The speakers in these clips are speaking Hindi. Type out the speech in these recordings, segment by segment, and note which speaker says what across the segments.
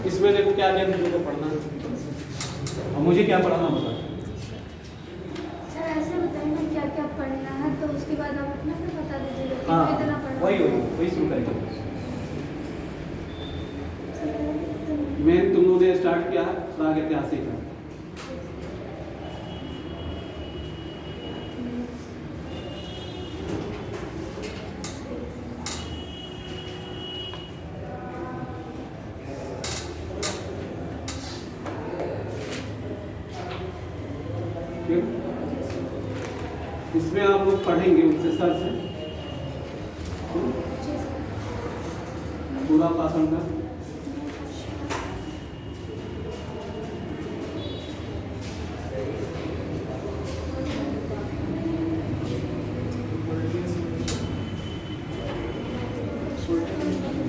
Speaker 1: इसमें देखो क्या क्या चीज़ों को पढ़ना है और मुझे क्या पढ़ाना होता है।
Speaker 2: सर ऐसे बताइए ना क्या क्या पढ़ना है, तो उसके बाद आप अपना फिर बता दीजिएगा कि
Speaker 1: हाँ
Speaker 2: कितना पढ़ना
Speaker 1: वही शुरू करेंगे। मैं तुम लोगों ने स्टार्ट किया प्राग ऐतिहासिक का। इसमें आप लोग पढ़ेंगे उनसे सर से पूरा पाषण का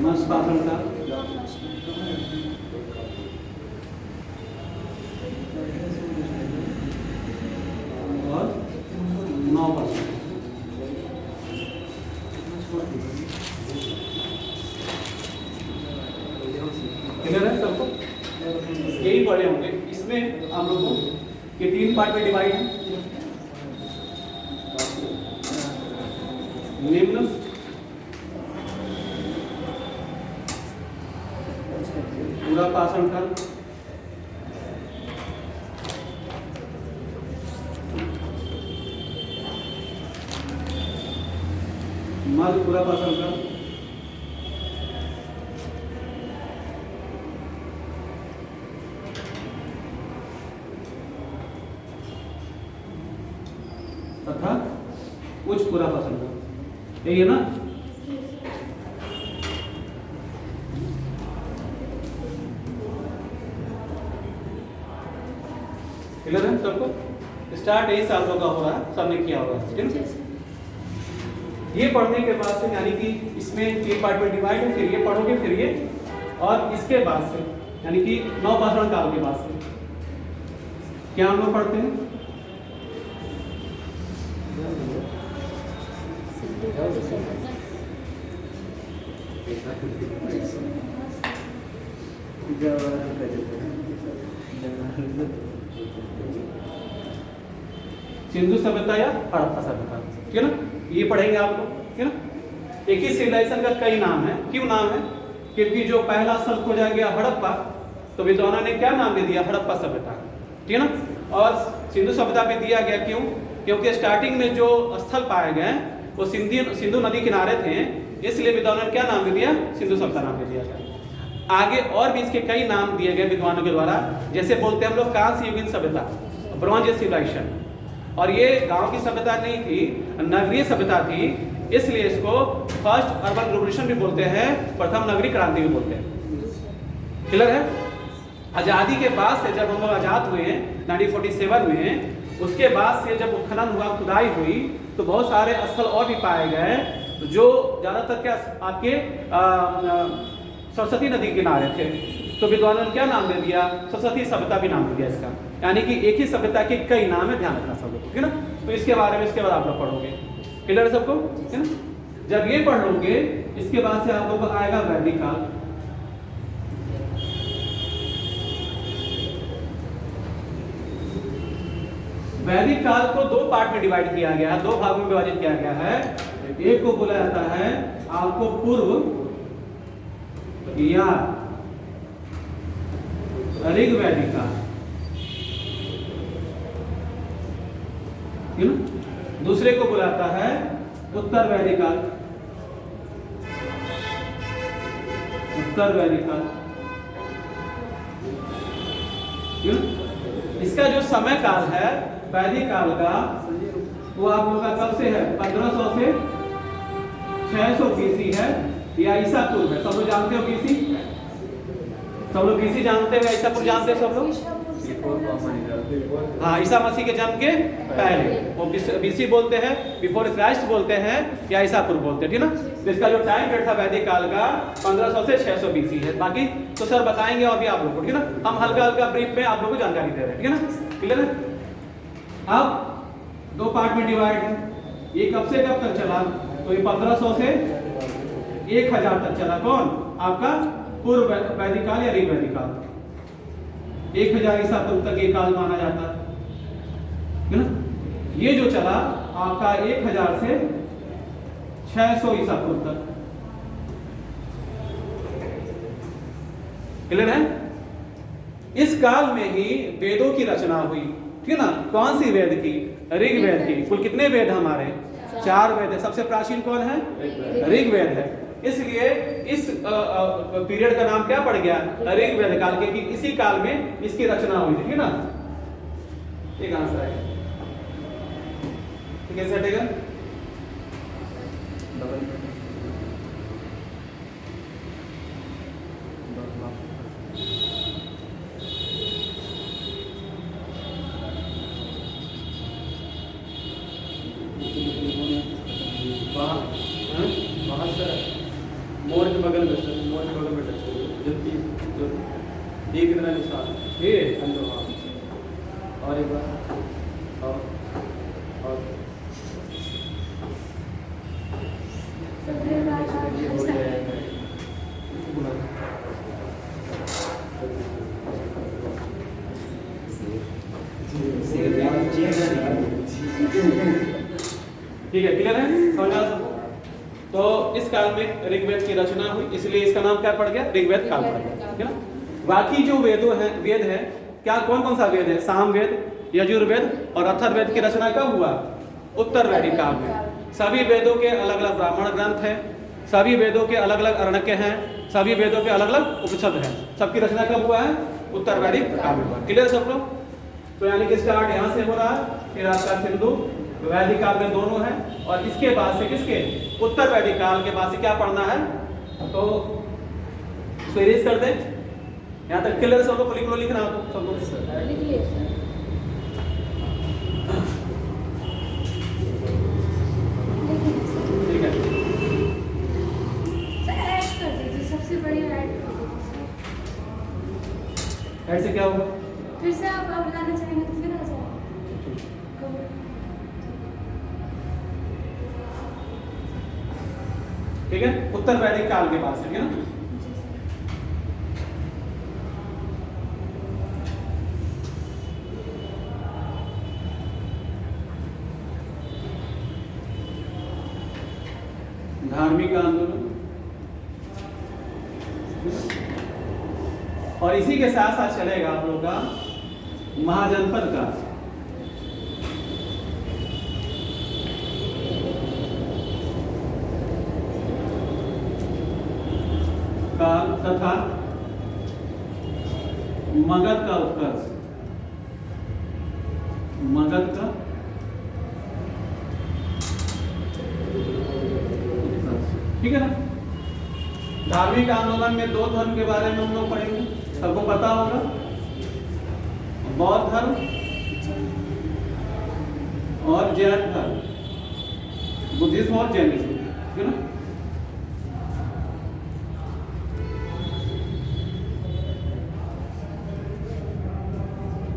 Speaker 1: मत्स्य पाषण का और 9%। क्लियर है सबको? यही पढ़े होंगे। इसमें आप लोगों को ये 3 पार्ट में डिवाइड है। निम्न, पूरा पाषण काल, मध्य पूरा पाषण काल, तथा उच्च पूरा पाषण काल। यही है ना? क्लियर है सबको? स्टार्ट यही साल का हो रहा है, सबने किया होगा। ठीक है? ये पढ़ने के बाद से यानी कि इसमें 3 पार्ट में डिवाइड है, फिर ये पढ़ोगे, फिर ये, और इसके बाद से यानी कि 9 पाषाण काल के बाद से क्या हम लोग पढ़ते हैं? सिंधु सभ्यता या हड़प्पा सभ्यता। ठीक है ना? ये पढ़ेंगे आप लोग। ठीक है ना? एक ही सिविलाइजेशन का कई नाम है। क्यों नाम है? क्योंकि जो पहला स्थल खोजा गया हड़प्पा, तो विद्वानों ने क्या नाम दे दिया? हड़प्पा सभ्यता। ठीक है ना? और सिंधु सभ्यता भी दिया गया। क्यों? क्योंकि स्टार्टिंग में जो स्थल पाए गए वो सिंधु नदी किनारे थे, इसलिए विद्वानों ने क्या नाम दे दिया? सिंधु सभ्यता नाम दे दिया गया। आगे और भी इसके कई नाम दिए गए विद्वानों के द्वारा, जैसे बोलते हैं हम लोग कांस्य युगीन सभ्यता, ब्रॉन्ज सिविलाइजेशन। और ये गांव की सभ्यता नहीं थी, नगरीय सभ्यता थी, इसलिए इसको फर्स्ट अर्बन रिवोल्यूशन भी बोलते हैं, प्रथम नगरीय क्रांति भी बोलते हैं। क्लियर है? आज़ादी के बाद से जब हम लोग आज़ाद हुए 1947 में, उसके बाद से जब उत्खनन हुआ, खुदाई हुई, तो बहुत सारे स्थल और भी पाए गए जो ज़्यादातर क्या आपके सरस्वती नदी किनारे थे। तो विद्वानों ने क्या नाम दे दिया? सरस्वती सभ्यता भी नाम दे दिया इसका। यानी कि एक ही सभ्यता के कई नाम है, ध्यान रखना सब लोग। ठीक है ना? तो इसके बारे में इसके बाद आप लोग पढ़ोगे। क्लियर है सबको? ठीक है ना? जब ये पढ़ लोगे, इसके बाद से आप लोग को आएगा वैदिक काल। वैदिक काल को 2 पार्ट में डिवाइड किया गया है, 2 भागों में विभाजित किया गया है। एक को बोला जाता है आपको पूर्व या ऋग्वैदिक काल। दूसरे को बुलाता है उत्तर वैदिक काल। उत्तर वैदिक काल। इसका जो समय काल है वैदिक काल का, वो आप लोगों का कब से है? 1500 से 600 BC है, या ईसा पूर्व है। सब लोग जानते हो BC? सब लोग BC जानते हो, ईसा पूर्व जानते हो सब लोग? हाँ, ईसा मसीह के जन्म के पहले वो BC बोलते हैं, बिफोर क्राइस्ट बोलते हैं, या ईसा पूर्व बोलते हैं। ठीक ना? तो इसका जो टाइम पीरियड था वैदिक काल का 1500 से 600 BC है। बाकी तो सर बताएंगे और भी आप लोग को। ठीक है ना? हम हल्का हल्का ब्रीफ में आप लोग को जानकारी दे रहे हैं। ठीक है ना? क्लियर है? अब 2 पार्ट में डिवाइड है। ये कब से कब तक चला? तो ये 1500 से 1000 तक चला। कौन? आपका पूर्व वैदिक काल या ऋग वैदिक काल। 1000 ईसा पूर्व तक ये काल माना जाता है ना। ये जो चला आपका 1000 से 600 ईसा पूर्व तक। क्लियर है? इस काल में ही वेदों की रचना हुई, ठीक है ना। कौन सी वेद की? ऋग वेद की। कुल कितने वेद हमारे? 4 वेद है। सबसे प्राचीन कौन है? ऋग वेद है। इसलिए इस पीरियड का नाम क्या पड़ गया? ऋग वेद काल, क्योंकि इसी काल में इसकी रचना हुई थी ना। एक आंसर है, कैसे हटेगा?
Speaker 3: मोर के बगल में सर, मोर के बगल में टच करो, जल्दी जो ये कितना निशान
Speaker 1: ये
Speaker 3: अंदर। हाँ और एक बार और
Speaker 2: सभी बात
Speaker 3: ये हो जाएगा।
Speaker 1: ठीक है, क्लियर है? समझ आ सबको? तो इस काल में ऋग्वेद की रचना हुई, इसलिए इसका नाम क्या पड़ गया? ऋग्वेद काल पड़ गया, ठीक है ना। बाकी जो वेद है क्या, कौन कौन सा वेद है? सामवेद, यजुर्वेद और अथर्ववेद की रचना कब हुआ? उत्तर वैदिक काल में। सभी वेदों के अलग अलग ब्राह्मण ग्रंथ हैं, सभी वेदों के अलग अलग अरण्यक हैं, सभी वेदों के अलग अलग उपनिषद हैं। सबकी रचना कब हुआ है? उत्तर वैदिक काल में हुआ। क्लियर सब लोग? तो यानी कि स्टार्ट यहाँ से हो रहा है, फिर आपका सिंधु वैदिक काल में दोनों है, और इसके बाद से किसके? उत्तर वैदिक काल के बाद से क्या पढ़ना है? तो सीरीज कर दे। यहाँ तक क्लियर सब लोग? लिख लो, लिखना हो तो सब लोग।
Speaker 2: लिख लिए सर।
Speaker 1: ठीक है,
Speaker 2: सर ऐड कर दीजिए, सबसे बढ़िया ऐड कर दीजिए।
Speaker 1: ऐसे क्या होगा?
Speaker 2: फिर से आप अब लाना चाहेंगे तो फिर आ जाए।
Speaker 1: ठीक है, उत्तर वैदिक काल के बाद से, ठीक है ना। धार्मिक आंदोलन, और इसी के साथ साथ चलेगा आप लोग का महाजनपद का काल तथा मगध का उत्कर्ष। मगध का ठीक है ना। धार्मिक आंदोलन में 2 धर्म के बारे में हम लोग पढ़ेंगे, सबको पता होगा। बौद्ध धर्म और जैन धर्म, बुद्धिज्म और जैनिज्म, ठीक है ना।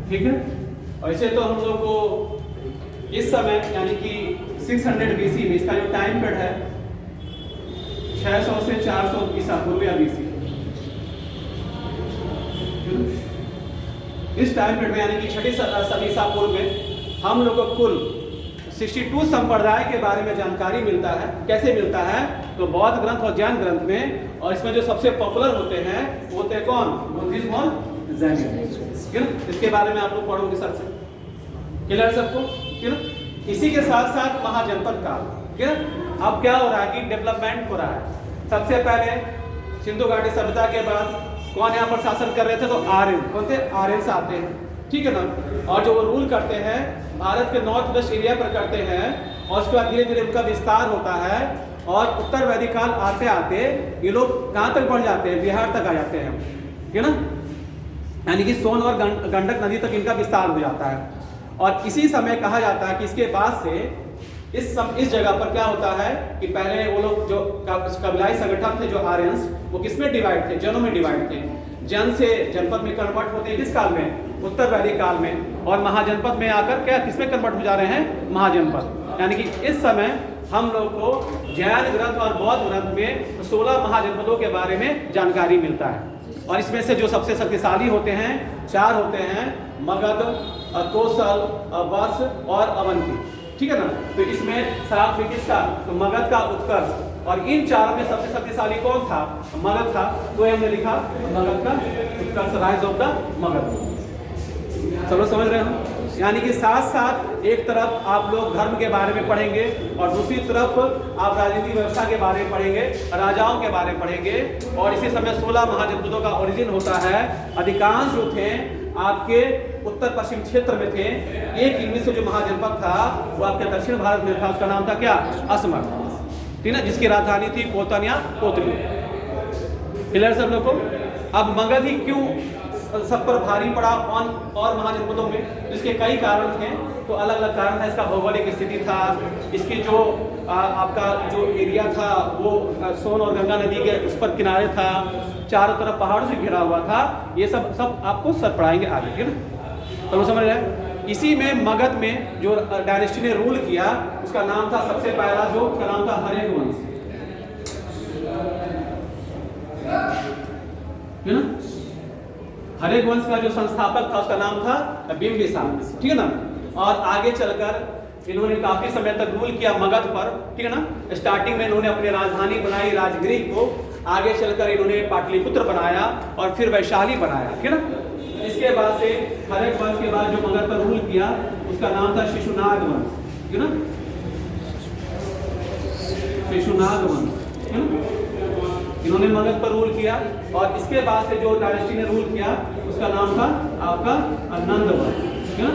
Speaker 1: ठीक है, ऐसे तो हम लोग को इस समय यानी कि 600 BC में इसका जो टाइम पीरियड है 600 से 400 ईसा पूर्व या BC, इस टाइम पीरियड में यानी कि 6वीं सदी ईसा पूर्व में हम लोग को कुल 62 संप्रदाय के बारे में जानकारी मिलता है। कैसे मिलता है? तो बौद्ध ग्रंथ और जैन ग्रंथ में, और इसमें जो सबसे पॉपुलर होते हैं वो होते हैं कौन? बुद्धिज्म और जैनिज्म, ठीक है ना। इसके बारे में आप लोग पढ़ोगे सर से। क्लियर है सबको? ठीक है ना। इसी के साथ साथ महाजनपद काल, ठीक है ना। अब क्या हो रहा है कि डेवलपमेंट हो रहा है। सबसे पहले सिंधु घाटी सभ्यता के बाद कौन यहाँ पर शासन कर रहे थे? तो आर्यन। कौन थे? आर्यंस आते हैं, ठीक है ना। और जो वो रूल करते हैं भारत के नॉर्थ वेस्ट एरिया पर करते हैं, और उसके बाद धीरे धीरे उनका विस्तार होता है, और उत्तर वैदिक काल आते आते ये लोग कहाँ तक बढ़ जाते हैं? बिहार तक आ जाते हैं, ठीक है ना। यानी कि सोन और गंडक नदी तक इनका विस्तार हो जाता है। और इसी समय कहा जाता है कि इसके बाद से इस जगह पर क्या होता है कि पहले वो लोग जो कबीलाई संगठन थे, जो आर्यंस, वो किसमें डिवाइड थे? जनों में डिवाइड थे। जन से जनपद में कन्वर्ट होते हैं किस काल में? उत्तर वैदिक काल में, और महाजनपद में आकर क्या किसमें कन्वर्ट हो जा रहे हैं, महाजनपद। यानी कि इस समय हम लोग को जैन ग्रंथ और बौद्ध ग्रंथ में 16 महाजनपदों के बारे में जानकारी मिलता है, और इसमें से जो सबसे शक्तिशाली होते हैं 4 होते हैं, मगध, कौशल, वत्स और अवंती, ठीक है ना। तो इसमें सात में किसका, तो मगध का उत्कर्ष, और इन 4 में सबसे शक्तिशाली कौन था, मगध था, तो हमने लिखा मगध का उत्कर्ष, राइज ऑफ द मगध। सब लोग समझ रहे हो। यानी कि साथ साथ एक तरफ आप लोग धर्म के बारे में पढ़ेंगे और दूसरी तरफ आप राजनीतिक व्यवस्था के बारे में पढ़ेंगे, राजाओं के बारे में पढ़ेंगे, और इसी समय 16 महाजनपदों का ओरिजिन होता है। अधिकांश जो थे आपके उत्तर पश्चिम क्षेत्र में थे। एक इनमें से जो महाजनपद था वो आपके दक्षिण भारत में था, उसका नाम था क्या, असमर, ठीक है, जिसकी राजधानी थी कोतन या कोतली। क्लियर सब लोग को। अब मगध ही क्यों सब पर भारी पड़ा और महाजनपदों में, इसके कई कारण थे। तो अलग अलग कारण था, इसका भौगोलिक स्थिति था, इसकी जो आपका जो एरिया था वो सोन और गंगा नदी के उस पर किनारे था, चारों तरफ पहाड़ों से घिरा हुआ था। ये सब आपको सर पढ़ाएंगे आगे, ठीक है, तो समझ रहे हैं। इसी में मगध में जो डायनेस्टी ने रूल किया उसका नाम था, सबसे पहला जो उसका नाम था हरेक वंश, है ना। हरेक वंश का जो संस्थापक था उसका नाम था बिंबिसार, ठीक है ना। और आगे चलकर इन्होंने काफी समय तक रूल किया मगध पर, ठीक है ना। स्टार्टिंग में इन्होंने अपनी राजधानी बनाई राजगृह को, आगे चलकर इन्होंने पाटलिपुत्र बनाया और फिर वैशाली बनाया, ठीक है ना। इसके बाद से हरेक वंश के बाद जो मगध पर रूल किया उसका नाम था शिशुनाग वंश, ठीक है ना, शिशुनाग वंश, ठीक है ना। इन्होंने मगध पर रूल किया, और इसके बाद से जो डायनेस्टी ने रूल किया उसका नाम था आपका नंद वंश, ठीक है ना,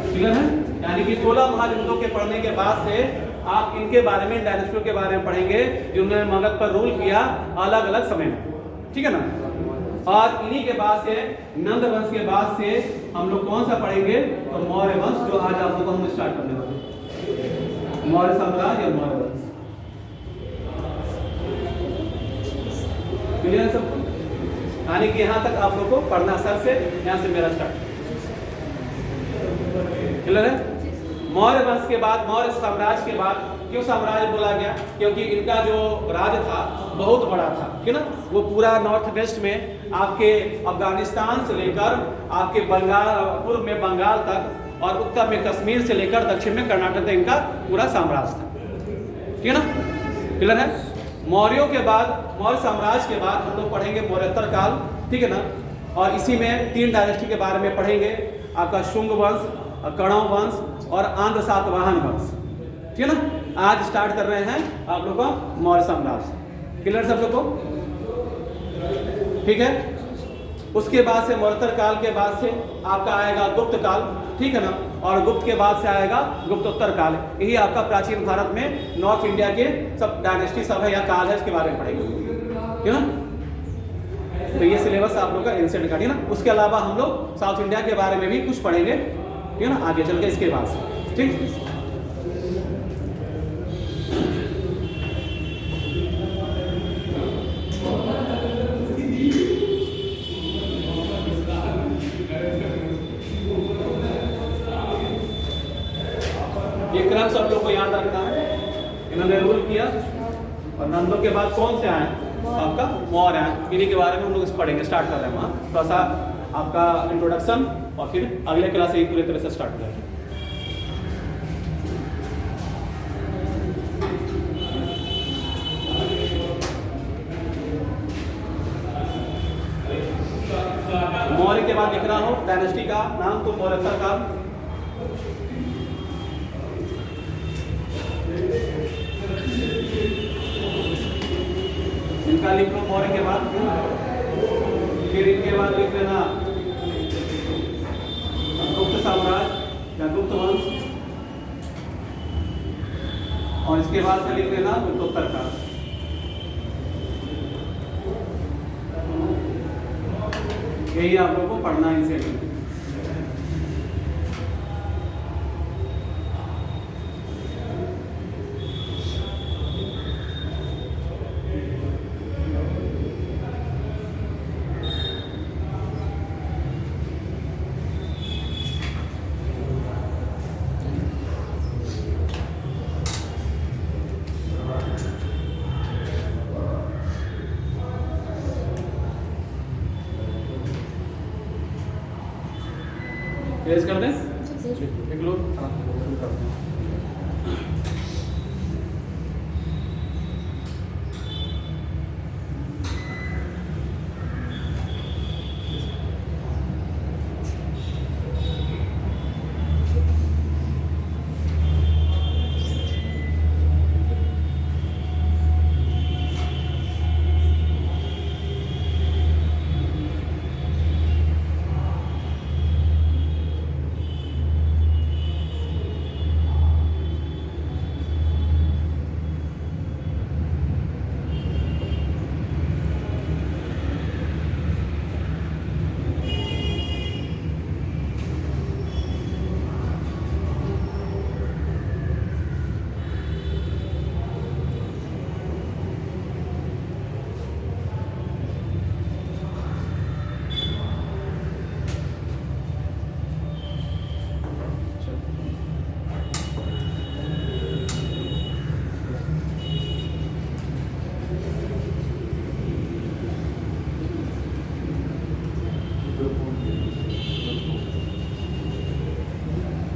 Speaker 1: क्लियर है। यानी कि 16 महाजनपदों के पढ़ने के बाद से आप इनके बारे में, डायनेस्टियों के बारे में पढ़ेंगे जिन्होंने मगध पर रूल किया अलग अलग समय में, ठीक है ना। और इन्हीं के बाद से नंद वंश के बाद से हम लोग कौन सा पढ़ेंगे, तो मौर्य वंश, जो आज आप लोग हम स्टार्ट करने वाले, मौर्य साम्राज्य या मौर्य वंश। क्लियर है सबको। यानी कि यहाँ तक आप लोग को पढ़ना सर से, यहाँ से मेरा स्टार्ट, क्लियर है। मौर्य वंश के बाद, मौर्य साम्राज्य के बाद, क्यों साम्राज्य बोला गया, क्योंकि इनका जो राज था बहुत बड़ा था, ठीक है ना। वो पूरा नॉर्थ वेस्ट में आपके अफगानिस्तान से लेकर आपके बंगाल, पूर्व में बंगाल तक, और उत्तर में कश्मीर से लेकर दक्षिण में कर्नाटक तक इनका पूरा साम्राज्य था, ठीक है ना, क्लियर है। मौर्यों के बाद, मौर्य साम्राज्य के बाद हम लोग पढ़ेंगे मौर्योत्तर काल, ठीक है ना। और इसी में 3 डायनेस्टी के बारे में पढ़ेंगे, आपका शुंग वंश, कणव वंश और आंध्र सातवाहन वंश, ठीक है ना। आज स्टार्ट कर रहे हैं आप लोग का मौर्य साम्राज्य, क्लियर सब लोग को, ठीक है। उसके बाद से मौर्योत्तर काल के बाद से आपका आएगा गुप्त काल, ठीक है ना, और गुप्त के बाद से आएगा गुप्तोत्तर काल। यही आपका प्राचीन भारत में नॉर्थ इंडिया के सब डायनेस्टी सब है या काल है, इसके बारे में पढ़ेंगे, ठीक है ना। तो ये सिलेबस आप लोग का एंशिएंट का, ठीक है ना। उसके अलावा हम लोग साउथ इंडिया के बारे में भी कुछ पढ़ेंगे, ठीक है ना, आगे चल के इसके बाद से, ठीक। ये क्रम सब लोग को याद रखना है। इन्होंने रूल किया, और नंदों के बाद कौन से आए, आपका मौर्य आए। इन्हीं के बारे में हम लोग पढ़ेंगे, स्टार्ट कर रहे हैं वहाँ थोड़ा सा आपका इंट्रोडक्शन, और फिर अगले क्लास से पूरी तरह से स्टार्ट करेंगे। मौर्य के बाद लिख रहा हूँ डायनेस्टी का नाम, तो मौर्योत्तर काल, इनका लिख लो मौर्य के बाद, फिर इनके बाद लिख लेना गुप्त साम्राज्य या गुप्त वंश, और इसके बाद से लिख लेना गुप्तोत्तर काल। यही आप लोगों को पढ़ना है इनसे। तेज कर दें?
Speaker 2: जी।
Speaker 1: देख लो शुरू करते हैं।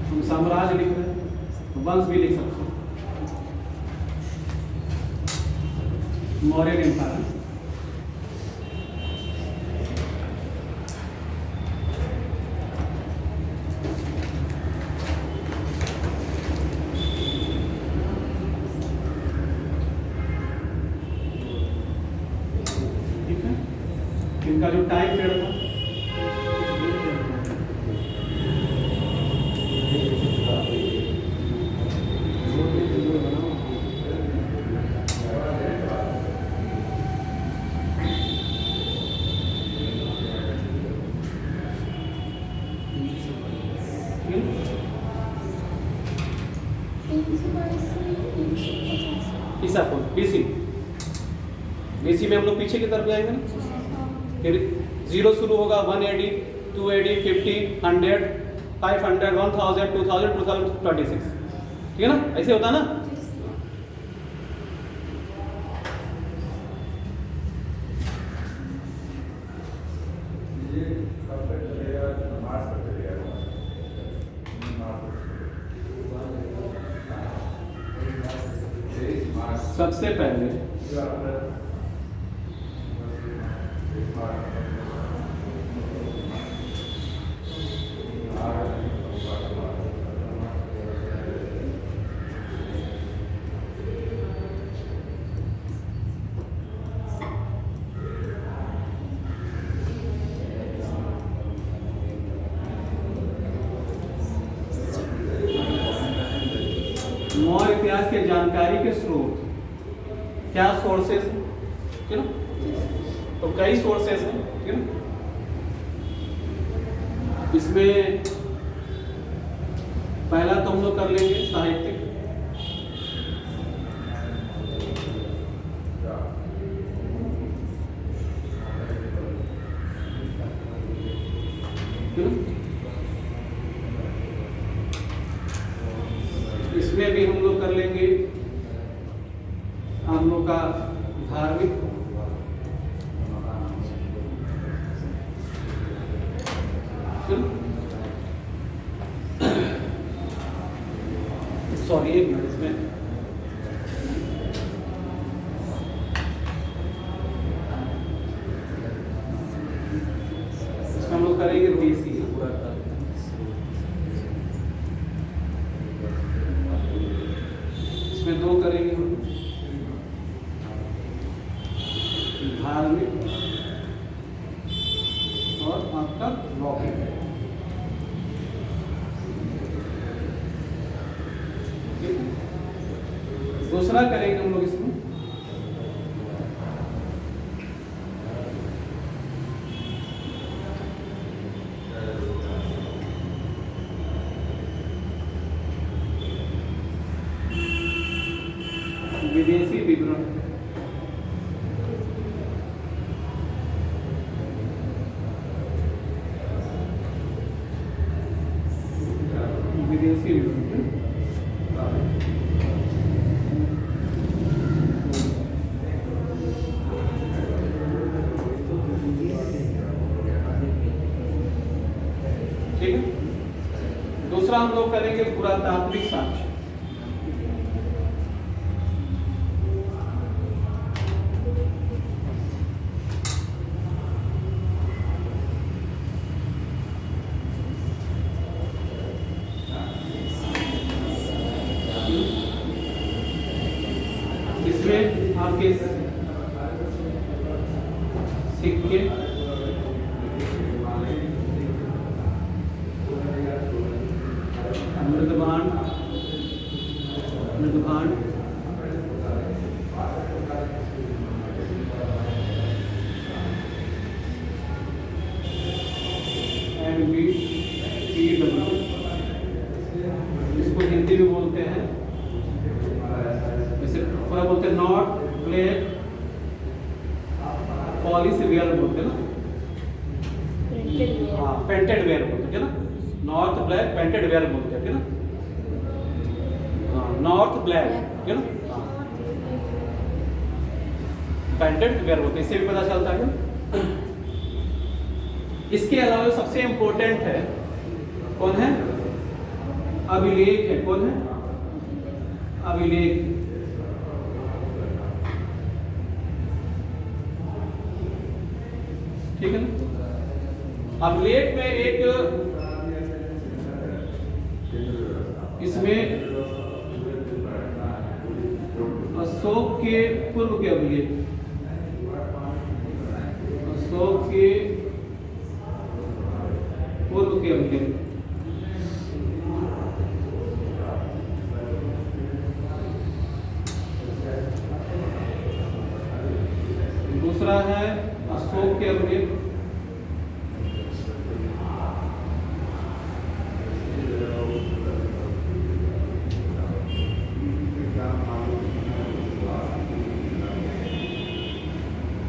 Speaker 1: हम साम्राज्य लिख रहे हैं, वंश भी लिख सकते हैं। मौर्य एम्पायर, ठीक है। इनका जो टाइम पीरियड था ईसा पूर्व बीसी। बीसी में हम लोग पीछे की तरफ जाएंगे ना, फिर 0 शुरू होगा, 180, 280, 50, 100, 500, 1000, 2000, 2026, ठीक है ना, ऐसे होता है ना। सबसे पहले मौर्य इतिहास के जानकारी के स्रोत क्या सोर्सेस हैं, ठीक है ना। तो कई सोर्सेस हैं, ठीक है ना। इसमें पहला तो हम लोग कर लेंगे साहित्यिक, ठीक है। इसमें भी हम लोग कर लेंगे हम लोग का धार्मिक, सॉरी एक मिनट, इसमें हम लोग करेंगे देसी, इसमें 2 करेंगे हम धार्मिक और आपका लौकिक, ठीक है। दूसरा करेंगे हम लोग इसमें विदेशी विवरण, विदेशी विवरण, ठीक है। हम लोग करेंगे पुरातात्विक साक्ष्य। इसमें आपके सिक्के, मृदभांड, इसको हिंदी में बोलते हैं, जैसे पूरा बोलते हैं नॉट प्लेट पॉलिश वेयर बोलते हैं ना, हाँ पेंटेड वेयर बोलते हैं ना, नॉर्थ ब्लैक पेंटेड वेयर बोलते हैं ना, हाँ नॉर्थ ब्लैक है ना, पेंटेड वेयर बोलते हैं, इससे भी पता चलता है। इसके अलावा सबसे इंपॉर्टेंट है कौन है, अभिलेख है। कौन है, अभिलेख। ठीक है ना, अभिलेख में एक इसमें अशोक के पूर्व के अभिलेख, अशोक के पूर्व के अभिलेख, दूसरा है अशोक के अभिलेख,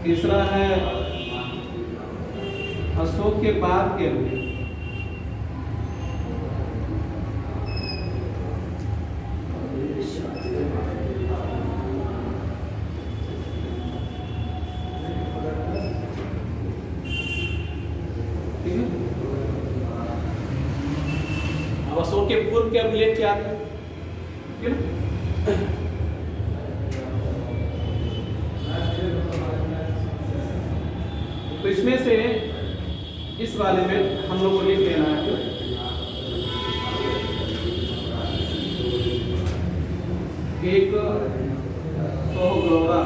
Speaker 1: तीसरा है अशोक के बाद के अभिलेख, अब अशोक के पूर्व के अभिलेख क्या थे, ठीक है ना। तो इसमें से इस वाले में हम लोग को लिख लेना है एक सोहगौरा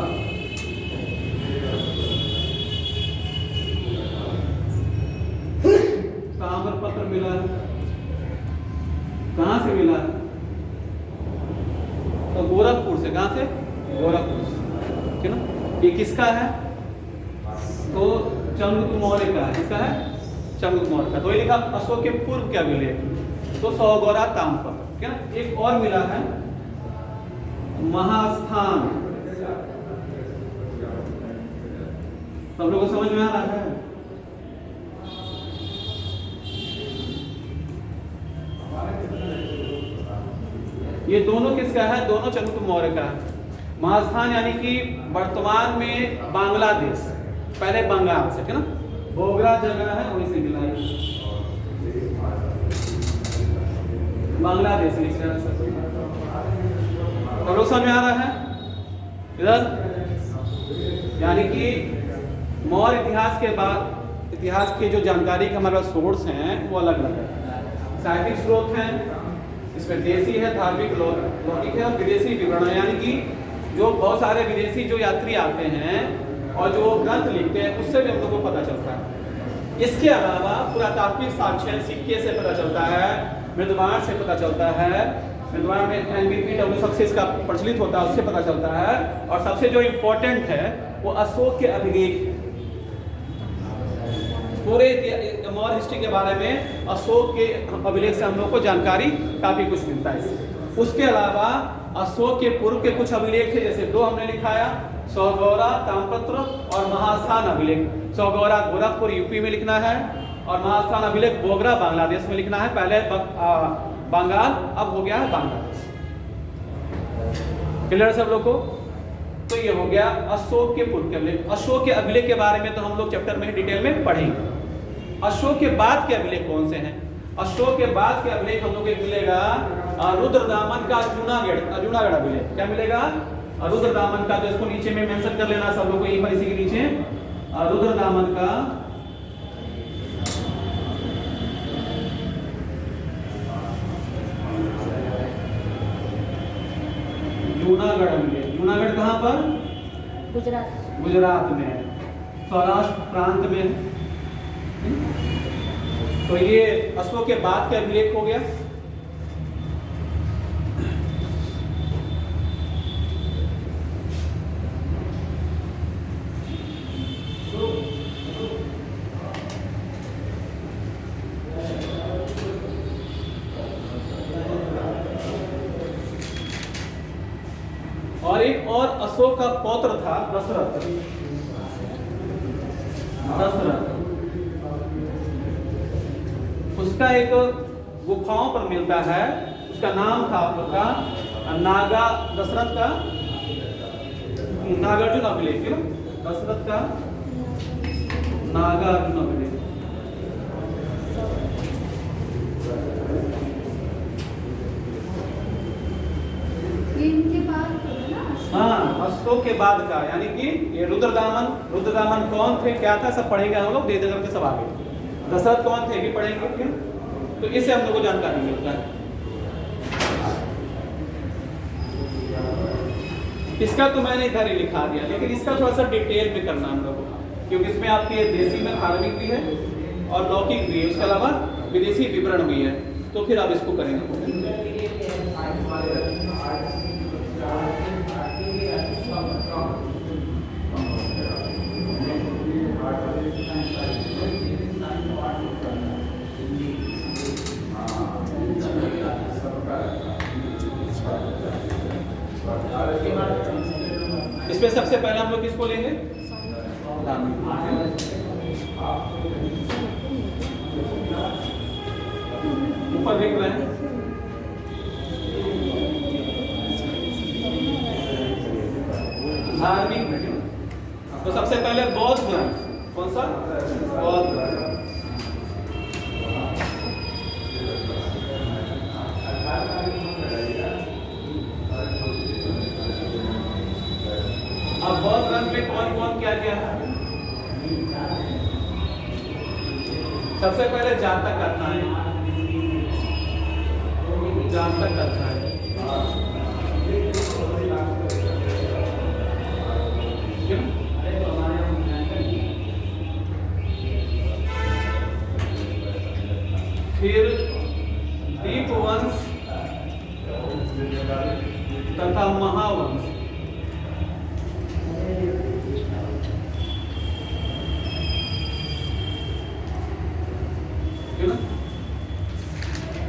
Speaker 1: ताम्र पत्र मिला है। कहां से मिला है, तो गोरखपुर से। कहां से, गोरखपुर से, ठीक है ना। ये किसका है, तो चंद्रगुप्त मौर्य का है। किसका है, चंद्रगुप्त मौर्य का। तो ये लिखा अशोक के पूर्व के अभिलेख, तो सोहगौरा ताम्रपत्र, ठीक है ना। एक और मिला है महास्थान, सब लोगों को समझ में आ रहा है। ये दोनों किसका है, दोनों चंद्रगुप्त मौर्य का है। महास्थान यानी कि वर्तमान में बांग्लादेश, पहले बंगाल से, ठीक है ना, बोगरा जगह है वहीं से मिला है, बांग्लादेश। तो लोग समझ में आ रहा है इधर, यानी कि मौर्य इतिहास के बाद इतिहास के जो जानकारी के हमारे पास सोर्स हैं वो अलग अलग है। साहित्यिक स्रोत हैं, इसमें देशी है, धार्मिक लौकिक है, और विदेशी विवरण है, यानी कि जो बहुत सारे विदेशी जो यात्री आते हैं और जो ग्रंथ लिखते हैं उससे भी हम लोग को पता चलता है। इसके अलावा पुरातात्विक साक्ष्य सिक्के से पता चलता है, मृदभांड से पता चलता है, मृदभांड में NBPW सबसे इसका प्रचलित होता है, उससे पता चलता है। और सबसे जो इम्पोर्टेंट है वो अशोक के अभिलेख, पूरे मौर्य हिस्ट्री के बारे में अशोक के अभिलेख से हम लोग को जानकारी काफी कुछ मिलता है। उसके अलावा अशोक के पूर्व के कुछ अभिलेख थे, जैसे दो हमने लिखाया, सोहगौरा ताम्रपत्र और महास्थान अभिलेख। सोहगौरा गोरखपुर यूपी में लिखना है और महास्थान अभिलेख बोगरा बांग्लादेश में लिखना है। पहले बंगाल, अब हो गया है बांग्लादेश। क्लियर सब लोग को। तो ये हो गया अशोक के पूर्व के अभिलेख। अशोक के अभिलेख के बारे में तो हम लोग चैप्टर में डिटेल में पढ़ेंगे। अशोक के बाद के अभिलेख कौन से हैं? अशोक के बाद के अभिलेख हम लोग को मिलेगा रुद्रदामन का जूनागढ़ अभिलेख। क्या मिलेगा? रुद्रदामन का, तो इसको नीचे में मेंशन कर लेना सब लोग को, यहीं पर इसी के नीचे रुद्रदामन का जूनागढ़ अभिलेख। जूनागढ़ कहाँ पर? गुजरात में है, सौराष्ट्र प्रांत में है। तो ये अशोक के बाद का अभिलेख हो गया। और एक और अशोक का पौत्र था दशरथ। उसका एक गुफाओं पर मिलता है, उसका नाम था आप लोग का नागा, दशरथ का नागार्जुन अभिलेख, है ना? दशरथ का नागार्जुन अभिलेख। हाँ, अशोक के बाद का, यानी कि ये रुद्रदामन कौन थे, क्या था, सब पढ़ेंगे हम लोग, दे दे करके सब आगे। दशरथ कौन थे भी पढ़ेंगे, क्यों? तो इससे हम लोग को जानकारी मिलता है। इसका तो मैंने इधर ही लिखा दिया, लेकिन इसका थोड़ा सा डिटेल में करना हम लोग को, क्योंकि इसमें आपके देसी में धार्मिक भी है और लौकिक भी है, उसके अलावा विदेशी विवरण भी है। तो फिर आप इसको करेंगे। इसमें सबसे पहले हम लोग किसको लेंगे? ऊपर देख रहे हैं, धार्मिक। तो सबसे पहले बौद्ध ग्रंथ, कौन सा? बौद्ध ग्रंथ। अब बौद्ध ग्रंथ में कौन कौन क्या क्या है? सबसे पहले जातक कथाएं, जातक कथाएं। फिर दीपवंश तथा महावंश।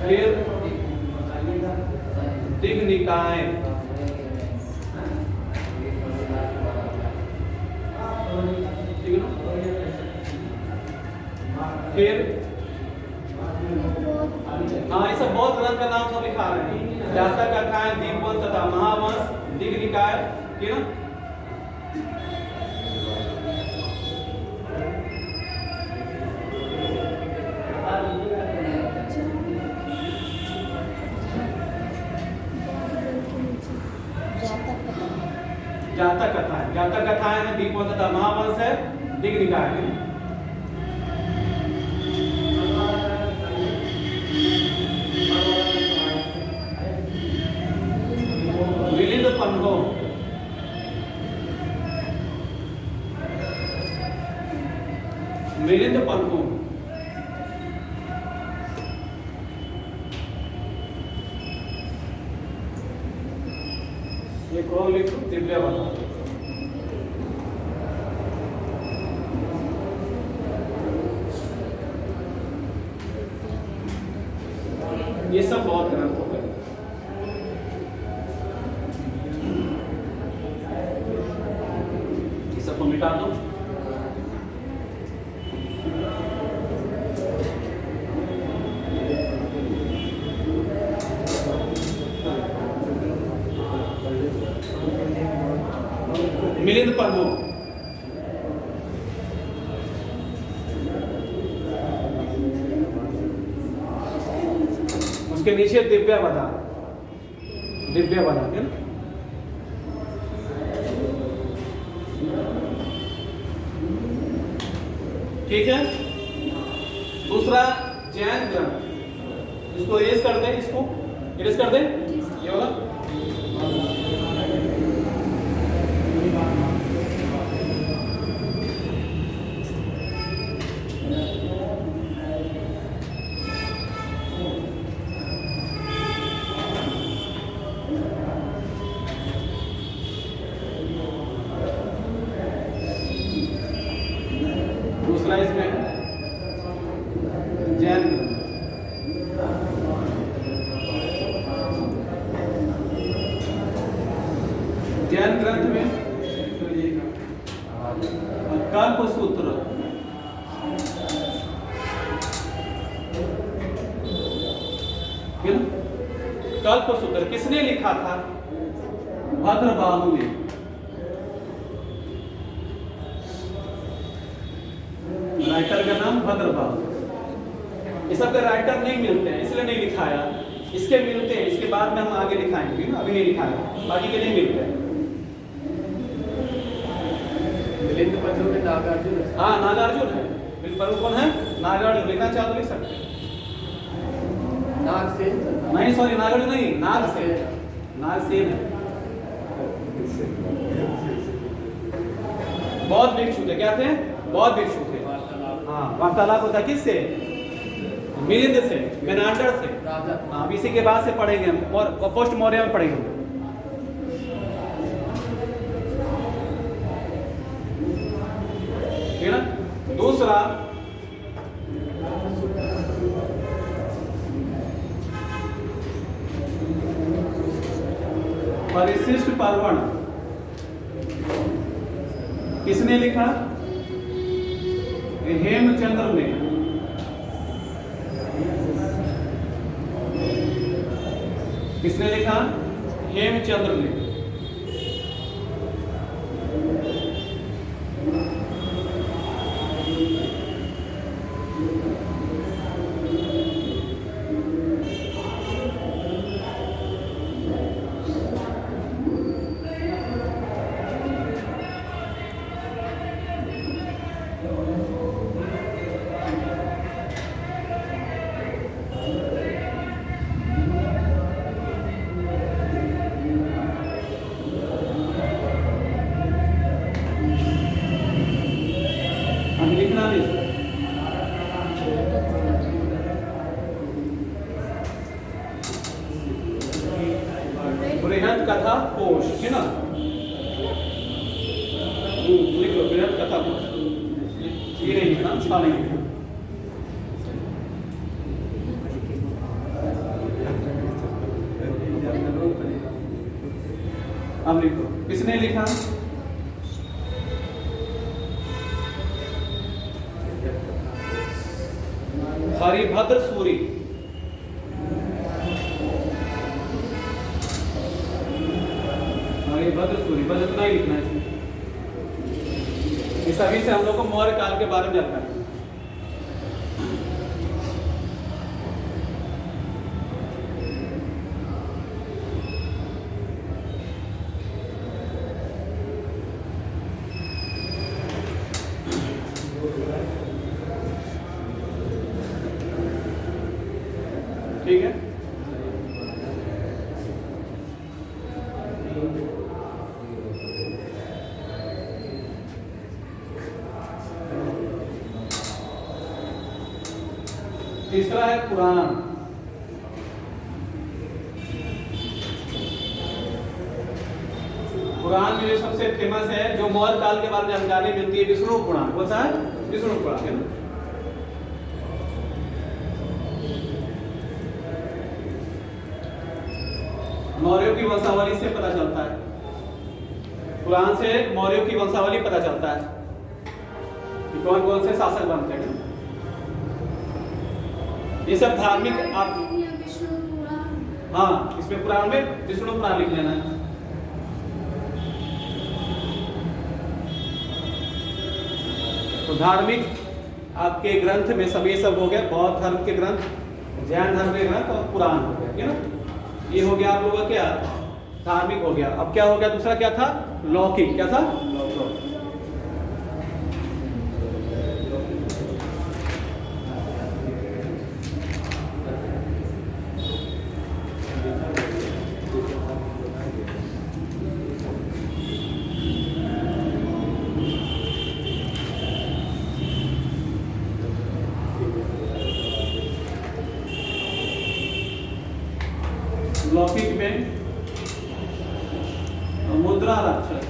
Speaker 1: फिर दिग्निकाय, फिर हाँ, ये सब बौद्ध ग्रंथ का नाम सब लिखा है। जातक कथाएं, दीपवंश तथा महावंश, दिग्निकाय, ठीक है। जातक कथाएं है, दीपवंश तथा महावंश है, दिग्निकाय है। मिलिंद पंगो, मिलिंद पंगो, ये कौन लिखो? दिव्या वाला। ये सब बहुत ग्रंथ हो गए। ये सबको मिटा दो। मिलिंद पंगो, उसके नीचे दिव्यवदा, दिव्यवदा है ना। ठीक है। दूसरा जैन ग्रंथ, इसको इरेज कर दे, इसको इरेज कर दे, ये वाला। दूसरा इसमें है जैन ग्रंथ। जैन ग्रंथ में कल्पसूत्र, कल्पसूत्र किसने लिखा था? भद्रबाहु ने। राइटर का नाम भद्रबाहु। ये सब के राइटर नहीं मिलते हैं, इसलिए नहीं लिखाया। इसके मिलते हैं, इसके बाद में हम आगे लिखाएंगे ना, अभी नहीं लिखाया, बाकी के नहीं मिलते हैं।
Speaker 3: मिलिंद पंचों में नागार्जुन है।
Speaker 1: हाँ, नागार्जुन है। बिल्कुल कौन है? नागार्जुन। लिखना चाहो तो लिख सकते हैं।
Speaker 3: नागसेन
Speaker 1: नहीं, सॉरी, नागार्जुन नहीं, नागसेन। नागसेन है। बौद्ध भिक्षु थे। क्या थे? बौद्ध भिक्षु थे। हाँ, वार्तालाप होता किससे? मिलिंद से, मेनांडर से।
Speaker 3: राजा।
Speaker 1: हाँ, अब इसी के बाद से पढ़ेंगे हम, और पोस्ट मौर्य में पढ़ेंगे हम। ठीक है ना। दूसरा परिशिष्ट पर्वण किसने लिखा? हेमचंद्र ने। किसने लिखा? हेमचंद्र ने। हम लिखना नहीं। बृहद कथा कोश है ना। लिख लो, बृहद कथा कोश। ये नहीं लिखना, इसका नहीं लिखना। अब लिखो, किसने लिखा? हरिभद्र सूरी। हरिभद्र सूरी, बस इतना ही लिखना है इसमें। इस सभी से हम लोग को मौर्य काल के बारे में जानकारी है। ठीक है। तीसरा है पुराण। पुराण में जो सबसे फेमस है, जो मौर्य काल के बारे में जानकारी मिलती है, विष्णु पुराण। कौन सा है? विष्णु पुराण है ना। मौर्यों की वंशावली से पता चलता है। पुराण से मौर्यों की वंशावली पता चलता है कि कौन कौन से शासक बनते हैं। ये सब धार्मिक आप, हाँ, इसमें पुराण में विष्णु पुराण लिख लेना है। तो धार्मिक आपके ग्रंथ में सब ये सब हो गया, बौद्ध धर्म के ग्रंथ, जैन धर्म के ग्रंथ और पुराण हो गया, ठीक है ना। ये हो गया आप लोगों का क्या, धार्मिक हो गया। अब क्या हो गया, दूसरा क्या था, लौकिक। क्या था, लौकिक में मुद्रा राक्षस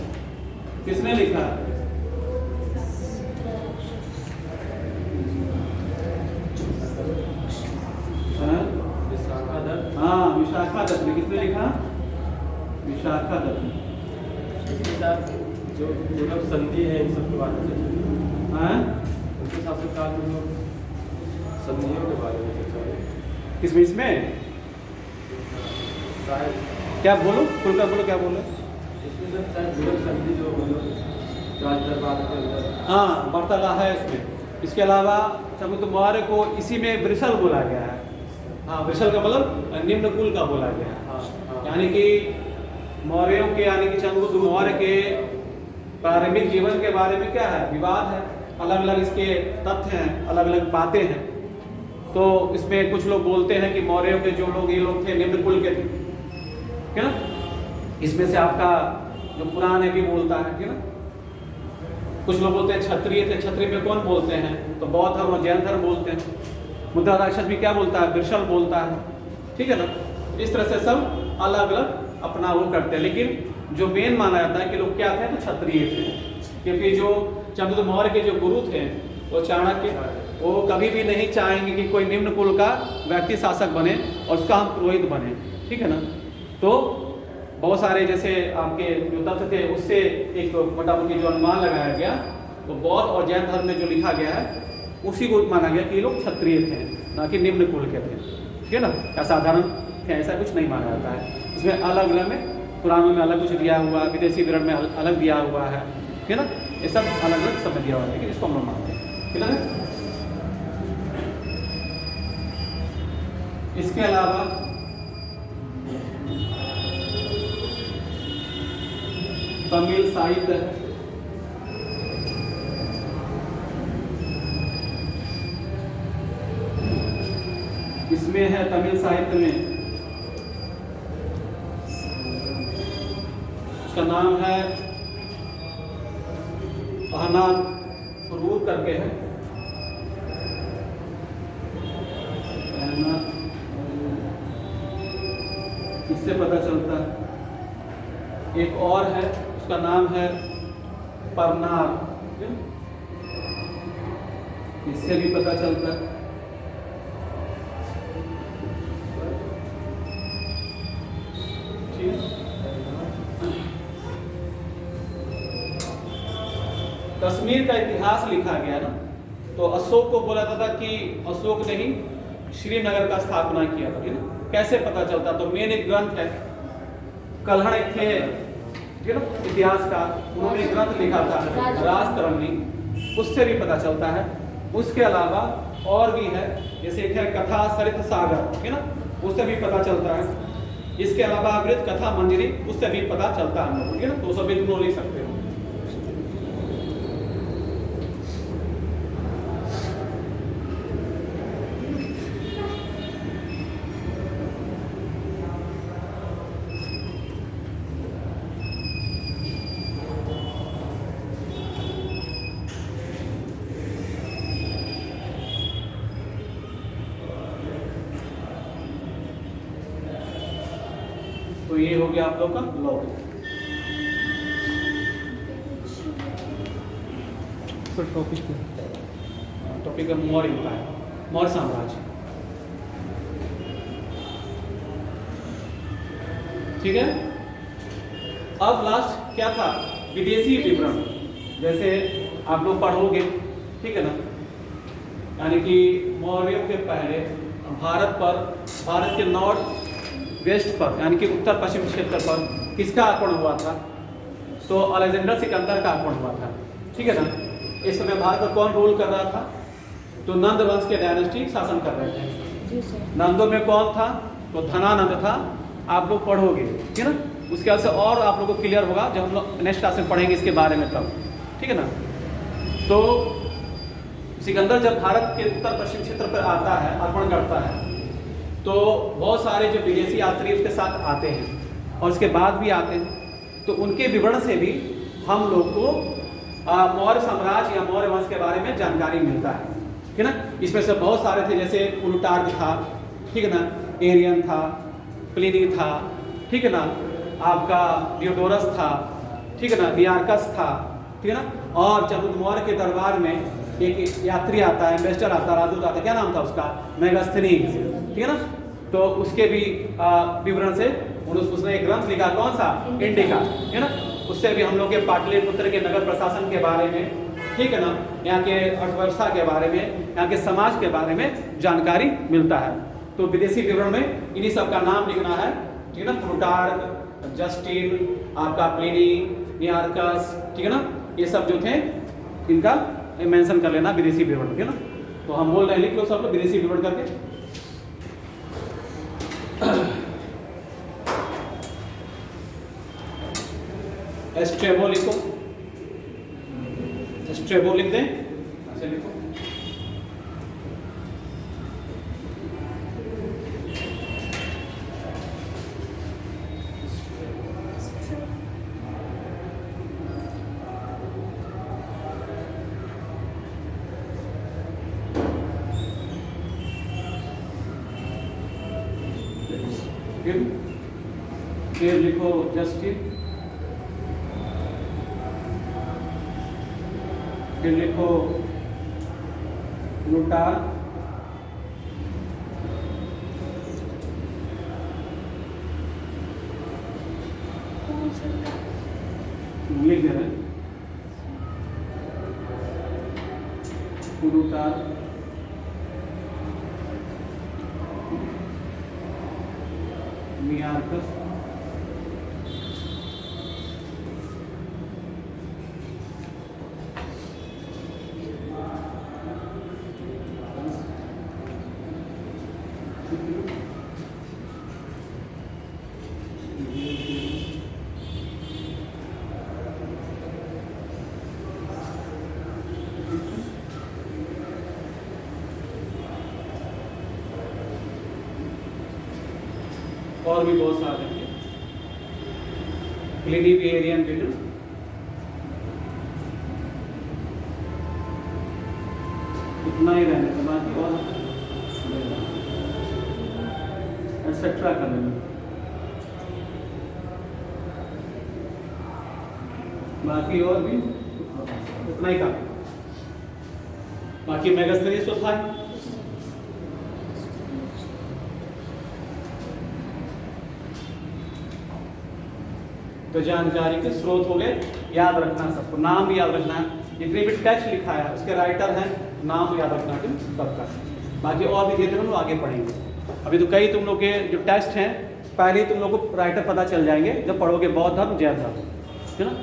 Speaker 1: किसने लिखा,
Speaker 3: विशाखा दत्त।
Speaker 1: हाँ विशाखा दत्त ने, किसने लिखा, विशाखा दत्त ने।
Speaker 3: इसके साथ जो मतलब संधि है इन सब के बारे में चर्चा,
Speaker 1: हाँ
Speaker 3: उनके शासनकाल में जो संधियों के बारे में चर्चा है।
Speaker 1: किसमें, इसमें
Speaker 3: शायद
Speaker 1: क्या बोलो, खुलकर बोलो क्या बोलो।
Speaker 3: इसमें जब शायद जुड़क संधि जो मतलब राज दरबार के अंदर
Speaker 1: हाँ वार्तालाप है इसमें। इसके अलावा चंद्रगुप्त मौर्य को इसी में वृषल बोला गया है। हाँ वृषल का मतलब निम्न कुल का बोला गया है।
Speaker 3: हाँ।
Speaker 1: यानी कि मौर्यों के, यानी कि चंद्रगुप्त मौर्य के प्रारंभिक जीवन के बारे में क्या है, विवाद है, अलग अलग इसके तथ्य हैं, अलग अलग बातें हैं। तो इसमें कुछ लोग बोलते हैं कि मौर्यों के जो लोग, ये लोग थे निम्न कुल के थे, है ना। इसमें से आपका जो पुराण है भी बोलता है ना। कुछ लोग बोलते हैं क्षत्रिय थे, क्षत्रिय में कौन बोलते हैं, तो बौद्ध धर्म और जैन धर्म बोलते हैं। मुद्रा राक्षस भी क्या बोलता है, वृषल बोलता है, ठीक है ना। इस तरह से सब अलग अलग अपना वो करते हैं, लेकिन जो मेन माना जाता है कि लोग क्या थे, तो क्षत्रिय थे। क्योंकि जो चंद्रगुप्त मौर्य के जो गुरु थे वो चाणक्य, वो कभी भी नहीं चाहेंगे कि कोई निम्न कुल का व्यक्ति शासक बने और उसका हम पुरोहित बने, ठीक है ना। तो बहुत सारे जैसे आपके जो तथ्य थे उससे एक मोटा मोटी जो अनुमान लगाया गया, तो बौद्ध और जैन धर्म में जो लिखा गया है उसी को माना गया कि ये लोग क्षत्रिय थे, ना कि निम्न कुल के थे, ठीक है ना। या साधारण थे, ऐसा कुछ नहीं माना जाता है। इसमें अलग अलग में, पुराणों में अलग कुछ दिया हुआ, विदेशी विवरण में अलग दिया हुआ है, ठीक है ना। ये सब अलग अलग समय दिया हुआ है, लेकिन इसको हम लोग मानते हैं, ठीक है। इसके अलावा तमिल साहित्य है, इसमें है तमिल साहित्य में, उसका नाम है अहनापुरूर करके है, इससे पता चलता है। एक और है, उसका नाम है परनार, इससे भी पता चलता है। कश्मीर का इतिहास लिखा गया ना, तो अशोक को बोला जाता था कि अशोक ने ही श्रीनगर का स्थापना किया था, ठीक है ना। कैसे पता चलता, तो मेन एक ग्रंथ है, कल्हड़ एक थे, ठीक है ना, इतिहास का, उन्होंने एक ग्रंथ लिखा था राजतरंगी, उससे भी पता चलता है। उसके अलावा और भी है, जैसे एक है कथा सरित सागर, ठीक है ना, उससे भी पता चलता है। इसके अलावा अमृत कथा मंजरी, उससे भी पता चलता है हम लोग, ठीक है ना। तो सब भी दोनों लिख सकते हो। तो ये हो गया आप लोग का लॉगिन। टॉपिक है मौर्य एम्पायर, मौर्य साम्राज्य, ठीक है। अब लास्ट क्या था, विदेशी विवरण, जैसे आप लोग पढ़ोगे, ठीक है ना। यानी कि मौर्यों के पहले भारत पर, भारत के नॉर्थ वेस्ट पर, यानी कि उत्तर पश्चिम क्षेत्र पर किसका आक्रमण हुआ था, तो अलेक्जेंडर सिकंदर का आक्रमण हुआ था, ठीक है ना। इस समय भारत पर कौन रूल कर रहा था, तो नंद वंश के डायनेस्टी शासन कर रहे थे,
Speaker 2: जी सर।
Speaker 1: नंदों में कौन था? तो धनानंद था। आप लोग पढ़ोगे, ठीक है ना। उसके बाद से और आप लोगों को क्लियर होगा जब हम लोग नेक्स्ट क्लास में पढ़ेंगे इसके बारे में तब, ठीक है ना। तो सिकंदर जब भारत के उत्तर पश्चिम क्षेत्र पर आता है, अर्पण करता है, तो बहुत सारे जो विदेशी यात्री उसके साथ आते हैं और उसके बाद भी आते हैं, तो उनके विवरण से भी हम लोग को मौर्य साम्राज्य या मौर्य वंश के बारे में जानकारी मिलता है, ठीक है ना। इसमें से बहुत सारे थे, जैसे प्लूटार्क था, ठीक है ना, एरियन था, प्लिनी था, ठीक है ना, आपका डियोडोरस था, ठीक है ना, नियार्कस था, ठीक है ना। और चंद्रगुप्त मौर्य के दरबार में एक यात्री आता है, एम्बेसडर आता है, राजदूत आता है, क्या नाम था उसका? मेगास्थनीज, ठीक है ना। तो उसके भी विवरण से उसने एक ग्रंथ लिखा, कौन सा? इंडिका, है ना। उससे भी हम लोग के पाटलिपुत्र के नगर प्रशासन के बारे में, ठीक है ना, यहाँ के अर्थव्यवस्था के बारे में, यहाँ के समाज के बारे में जानकारी मिलता है। तो विदेशी विवरण में इन्हीं सब का नाम लिखना है, ठीक है ना। प्लूटार्क, जस्टिन, आपका प्लिनी, नियार्कस, ठीक है ना, ये सब जो थे इनका मेंशन कर लेना विदेशी विवरण, ठीक है ना। तो हम बोल रहे हैं, लिख लो सब लोग विदेशी विवरण करके। एस्ट्रेबो लिखो, एस्ट्रेबो लिख दें, ऐसे लिखो। फिर लिखो जस्टिन, फिर लिखो प्लूटार्क, लिख दे रहे हैं प्लूटार्क, नियार्कस, और भी बहुत सारे हैं। प्लिनी भी एरियन पीरियड, इतना ही रहने का, बाकी और एक्सेट्रा कर लेना, बाकी और भी उतना ही काफी। बाकी मेगास्थनीज तो था। तो जानकारी के स्रोत हो गए, याद रखना सबको, नाम भी याद रखना है, जितने भी टेक्स्ट लिखा है उसके राइटर हैं, नाम याद रखना है सबका। बाकी और भी धीरे धीरे हम लोग आगे पढ़ेंगे। अभी तो कई तुम लोग के जो टेक्स्ट हैं पहले ही तुम लोग को राइटर पता चल जाएंगे जब पढ़ोगे बौद्ध धर्म, जैन धर्म, है ना।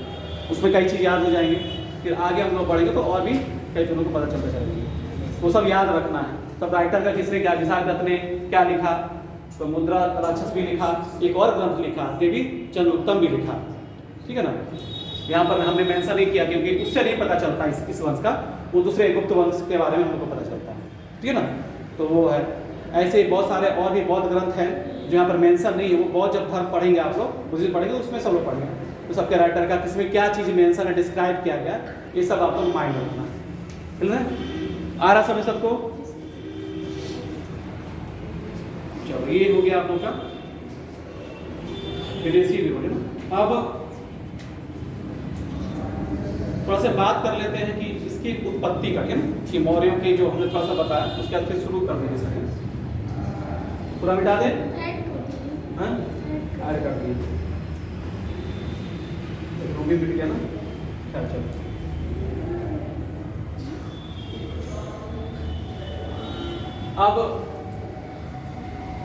Speaker 1: उसमें कई चीज़ याद हो जाएंगे, फिर आगे हम लोग पढ़ेंगे तो और भी कई तुम लोग को पता चलता जाएगी। वो सब याद रखना है। सब राइटर का किसने क्या, विशाख दत्त ने क्या लिखा, तो मुद्रा राक्षस भी लिखा, एक और ग्रंथ लिखा, ये भी चंद्रगुप्तम भी लिखा, ठीक है ना। यहाँ पर हमने मेंशन नहीं किया क्योंकि उससे नहीं पता चलता इस वंश का, वो दूसरे गुप्त वंश के बारे में हमको पता चलता है, ठीक है ना। तो वो है, ऐसे बहुत सारे और भी बौद्ध ग्रंथ हैं जो यहाँ पर मेंशन नहीं है। वो बौद्ध जब धर्म पढ़ेंगे आप लोग, उस दिन पढ़ेंगे तो उसमें सब लोग पढ़ेंगे, तो सबके राइटर का किसमें क्या चीज़ मेंशन है, डिस्क्राइब किया गया, ये सब आप लोग माइंड रखना है। आ रहा समझ सबको? चलो ये हो गया आप लोग का विदेशी विवरण। अब थोड़ा सा बात कर लेते हैं कि इसकी उत्पत्ति का, कि मौर्यों की जो हमने थोड़ा सा बताया उसके बाद फिर शुरू कर देंगे सर। पूरा मिटा दें, हाँ ऐड कर दिए, रूबी मिट गया ना। चलो अब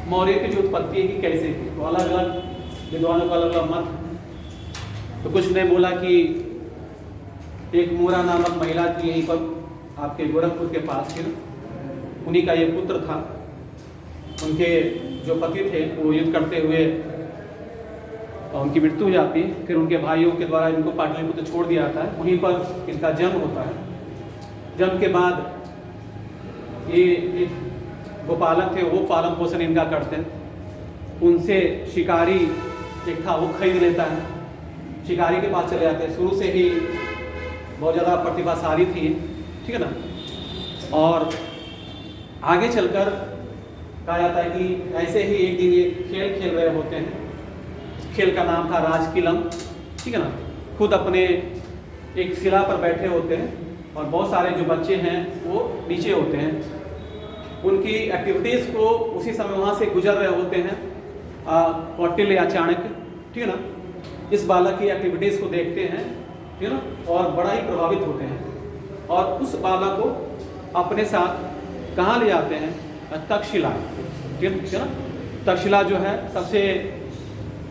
Speaker 1: मौर्य की जो उत्पत्ति है कि कैसे थी, तो अलग अलग विद्वानों का अलग अलग मत। तो कुछ ने बोला कि एक मूरा नामक महिला थी यहीं पर आपके गोरखपुर के पास, फिर उन्हीं का ये पुत्र था, उनके जो पति थे वो युद्ध करते हुए उनकी मृत्यु हो जाती है। फिर उनके भाइयों के द्वारा इनको पाटलिपुत्र छोड़ दिया जाता है। वहीं पर इनका जन्म होता है। जन्म के बाद ये एक गोपालक थे, वो पालन पोषण इनका करते हैं। उनसे शिकारी एक था वो खरीद लेता है, शिकारी के पास चले जाते हैं। शुरू से ही बहुत ज़्यादा प्रतिभाशाली थी, ठीक है ना। और आगे चलकर कहा जाता है कि ऐसे ही एक दिन ये खेल खेल रहे होते हैं। खेल का नाम था राजकिलम, ठीक है ना। खुद अपने एक शिला पर बैठे होते हैं और बहुत सारे जो बच्चे हैं वो नीचे होते हैं। उनकी एक्टिविटीज़ को उसी समय वहाँ से गुजर रहे होते हैं कौटिल्य या चाणक्य, ठीक है ना। इस बालक की एक्टिविटीज़ को देखते हैं, ठीक है ना, और बड़ा ही प्रभावित होते हैं और उस बालक को अपने साथ कहाँ ले जाते हैं, तक्षशिला, ठीक है ना। तक्षशिला जो है सबसे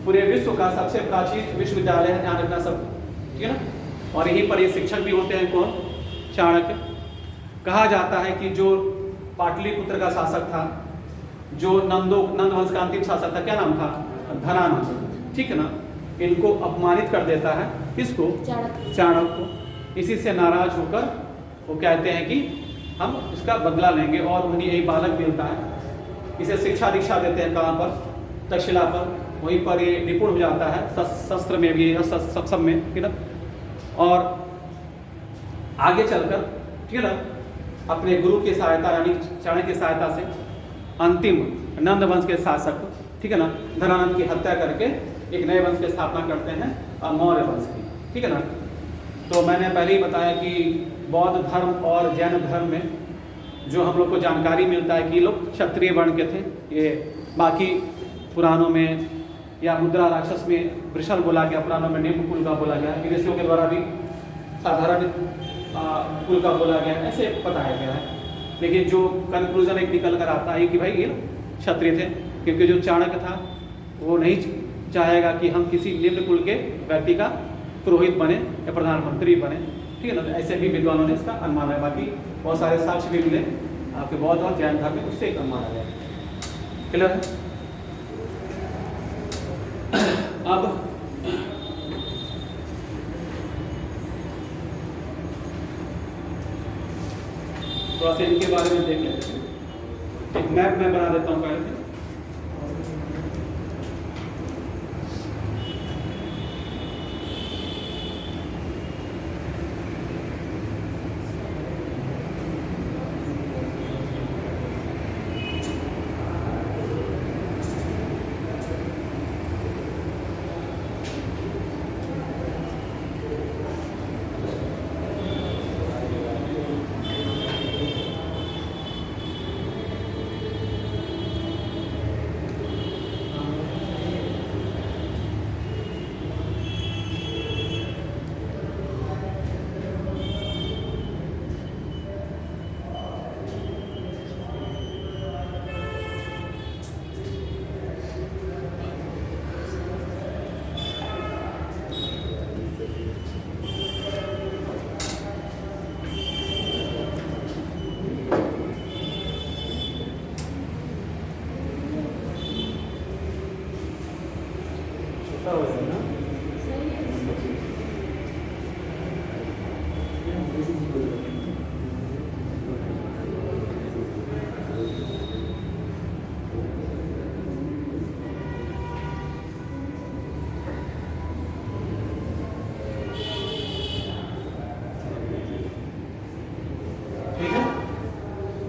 Speaker 1: पूरे विश्व का सबसे प्राचीन विश्वविद्यालय है, ध्यान रखना सब, ठीक है ना। और यहीं पर ये शिक्षक भी होते हैं कौन, चाणक्य। कहा जाता है कि जो पाटलिपुत्र का शासक था, जो नंद वंश का अंतिम शासक था, क्या नाम था, धनानंद, ठीक है ना, इनको अपमानित कर देता है। किसको, चाणक्य को। इसी से नाराज होकर वो कहते हैं कि हम इसका बदला लेंगे और उन्हें यही बालक मिलता है। इसे शिक्षा दीक्षा देते हैं कहाँ पर, तक्षशिला पर। वहीं पर ये निपुण हो जाता है शस्त्र में भी, सब में, ठीक है ना। और आगे चलकर, ठीक है ना, अपने गुरु की सहायता यानी चाणक्य की सहायता से अंतिम नंद वंश के शासक, ठीक है ना, धनानंद की हत्या करके एक नए वंश की स्थापना करते हैं, मौर्य वंश की, ठीक है ना। तो मैंने पहले ही बताया कि बौद्ध धर्म और जैन धर्म में जो हम लोग को जानकारी मिलता है कि लोग क्षत्रिय वर्ण के थे। ये बाकी पुराणों में या मुद्रा राक्षस में वृषल बोला गया, पुराणों में निम्न कुल का बोला गया, विदेशियों के द्वारा भी साधारण कुल का बोला गया, ऐसे बताया गया है। लेकिन जो कंक्लूजन एक निकल कर आता है कि भाई ये क्षत्रिय थे, क्योंकि जो चाणक्य था वो नहीं चाहेगा कि हम किसी निम्न कुल के व्यक्ति का पुरोहित बने या प्रधानमंत्री बने, ठीक है ना। ऐसे भी विद्वानों ने इसका अनुमान है। बाकी बहुत सारे साक्ष्य भी मिले आपके बौद्ध और जैन धर्म में, उससे एक अनुमान आया। क्लियर है। अब थोड़ा सा इनके बारे में देख लेते हैं। एक मैप मैं बना देता हूँ पहले।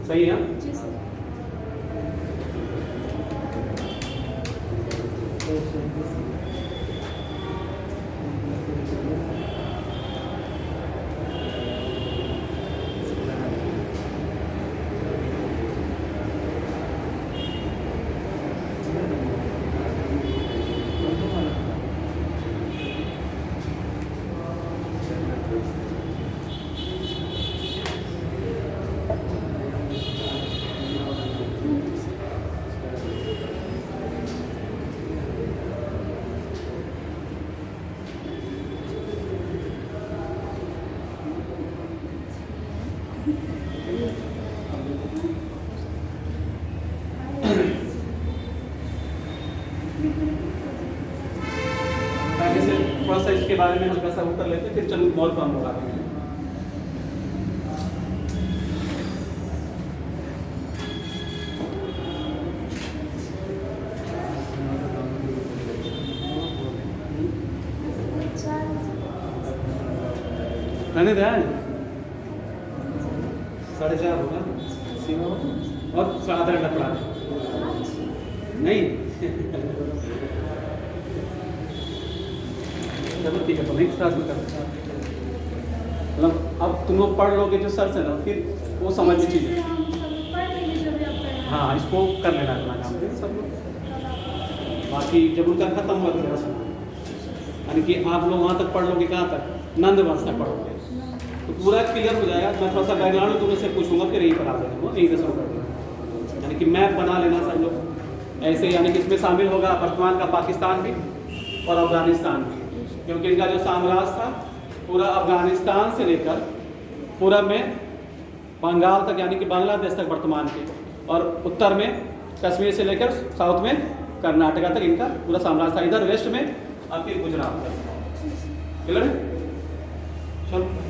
Speaker 1: सही है। आगे से थोड़ा सा इसके बारे में हल्का सा वो कर लेते हैं, फिर चलो मौर्य को हम लोग आगे हैं। रहने दे 4:30 होगा सीमा हो, और आधा घंटा पड़ा नहीं। चलो ठीक है, तो नेक्स्ट क्लास में करते हैं। मतलब अब तुम लोग पढ़ लोगे जो सर से ना, फिर वो समझ में चीज़ें। हाँ, इसको कर लेना अपना काम फिर सब लोग। बाकी जब उनका खत्म हुआ तो मेरा सुना, यानी कि आप लोग वहाँ तक पढ़ लोगे, कहाँ तक, नंद वंश तक पढ़ोगे, तो पूरा क्लियर हो जाएगा। मैं थोड़ा सा बैकग्राउंड तुम से पूछूंगा, फिर यहीं पर आ जाएगा, यहीं से शुरू कर देना, यानी कि मैप बना लेना सब लोग ऐसे, यानी कि इसमें शामिल होगा वर्तमान का पाकिस्तान भी और अफगानिस्तान भी, क्योंकि इनका जो साम्राज्य था पूरा अफगानिस्तान से लेकर पूरब में बंगाल तक, यानी कि बांग्लादेश तक वर्तमान के, और उत्तर में कश्मीर से लेकर साउथ में कर्नाटका तक इनका पूरा साम्राज्य था। इधर वेस्ट में और फिर गुजरात तक। क्लियर है? चलो।